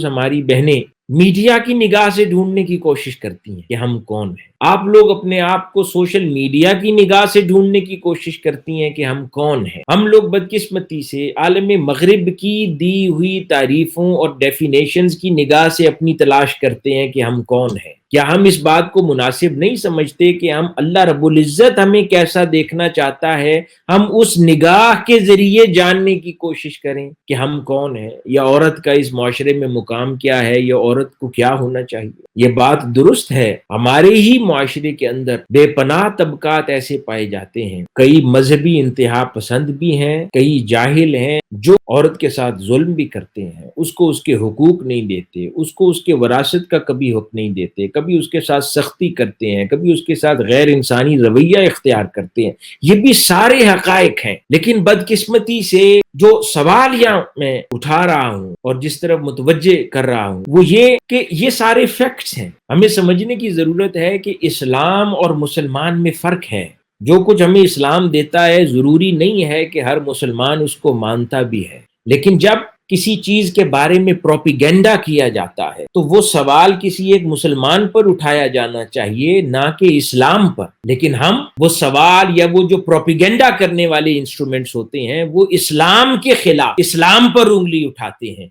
ہماری بہنیں میڈیا کی نگاہ سے ڈھونڈنے کی کوشش کرتی ہیں کہ ہم کون ہیں۔ آپ لوگ اپنے آپ کو سوشل میڈیا کی نگاہ سے ڈھونڈنے کی کوشش کرتی ہیں کہ ہم کون ہیں۔ ہم لوگ بدقسمتی سے عالم مغرب کی دی ہوئی تعریفوں اور ڈیفینیشنز کی نگاہ سے اپنی تلاش کرتے ہیں کہ ہم کون ہیں۔ کیا ہم اس بات کو مناسب نہیں سمجھتے کہ ہم اللہ رب العزت ہمیں کیسا دیکھنا چاہتا ہے، ہم اس نگاہ کے ذریعے جاننے کی کوشش کریں کہ ہم کون ہیں، یا عورت کا اس معاشرے میں مقام کیا ہے، یا عورت کو کیا ہونا چاہیے؟ یہ بات درست ہے، ہمارے ہی معاشرے کے اندر بے پناہ طبقات ایسے پائے جاتے ہیں، کئی مذہبی انتہا پسند بھی ہیں، کئی جاہل ہیں جو عورت کے ساتھ ظلم بھی کرتے ہیں، اس کو اس کے حقوق نہیں دیتے، اس کو اس کے وراثت کا کبھی حق نہیں دیتے، کبھی اس کے ساتھ سختی کرتے ہیں، کبھی اس کے ساتھ غیر انسانی رویہ اختیار کرتے ہیں۔ یہ بھی سارے حقائق ہیں، لیکن بدقسمتی سے جو سوال یہاں میں اٹھا رہا ہوں اور جس طرف متوجہ کر رہا ہوں وہ یہ کہ یہ سارے فیکٹس ہیں۔ ہمیں سمجھنے کی ضرورت ہے کہ اسلام اور مسلمان میں فرق ہے۔ جو کچھ ہمیں اسلام دیتا ہے ضروری نہیں ہے کہ ہر مسلمان اس کو مانتا بھی ہے، لیکن جب کسی چیز کے بارے میں پروپیگنڈا کیا جاتا ہے تو وہ سوال کسی ایک مسلمان پر اٹھایا جانا چاہیے، نہ کہ اسلام پر۔ لیکن ہم وہ سوال یا وہ جو پروپیگنڈا کرنے والے انسٹرومنٹس ہوتے ہیں وہ اسلام کے خلاف، اسلام پر انگلی اٹھاتے ہیں۔